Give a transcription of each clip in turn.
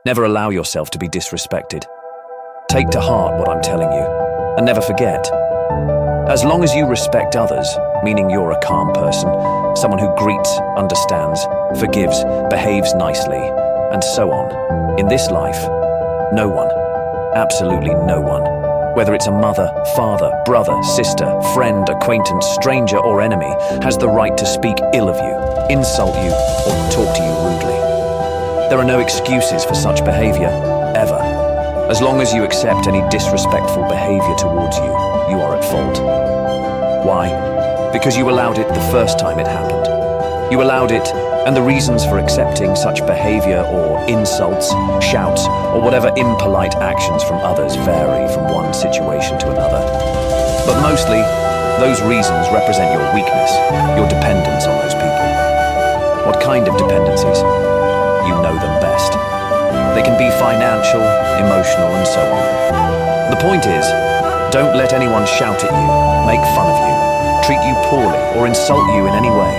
Never allow yourself to be disrespected. Take to heart what I'm telling you, and never forget. As long as you respect others, meaning you're a calm person, someone who greets, understands, forgives, behaves nicely, and so on, in this life, no one, absolutely no one, whether it's a mother, father, brother, sister, friend, acquaintance, stranger, or enemy, has the right to speak ill of you, insult you, or talk to you rudely. There are no excuses for such behavior, ever. As long as you accept any disrespectful behavior towards you, you are at fault. Why? Because you allowed it the first time it happened. You allowed it, and the reasons for accepting such behavior or insults, shouts, or whatever impolite actions from others vary from one situation to another. But mostly, those reasons represent your weakness, your dependence on those people. What kind of dependencies? You know them best. They can be financial, emotional, and so on. The point is, don't let anyone shout at you, make fun of you, treat you poorly, or insult you in any way.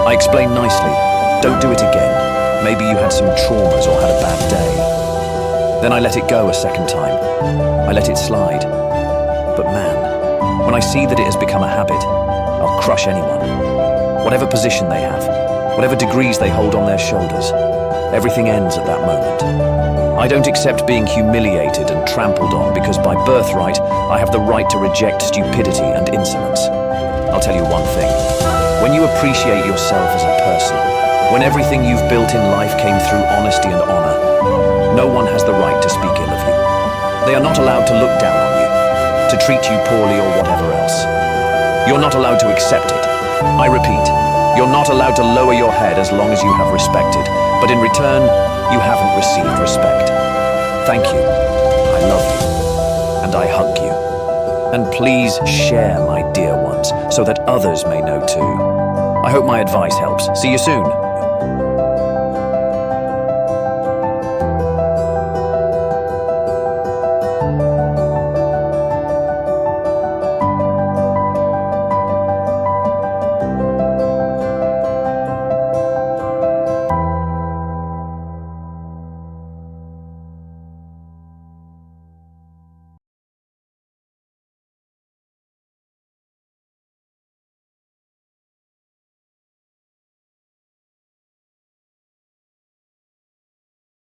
I explained nicely, don't do it again. Maybe you had some traumas or had a bad day. Then I let it go a second time. I let it slide. But man, when I see that it has become a habit, I'll crush anyone. Whatever position they have, whatever degrees they hold on their shoulders, everything ends at that moment. I don't accept being humiliated and trampled on because by birthright, I have the right to reject stupidity and insolence. I'll tell you one thing. When you appreciate yourself as a person, when everything you've built in life came through honesty and honor, no one has the right to speak ill of you. They are not allowed to look down on you, to treat you poorly or whatever else. You're not allowed to accept it. I repeat, you're not allowed to lower your head as long as you have respected, but in return, you haven't received respect. Thank you. I love you. And I hug you. And please share, my dear ones, so that others may know too. I hope my advice helps. See you soon.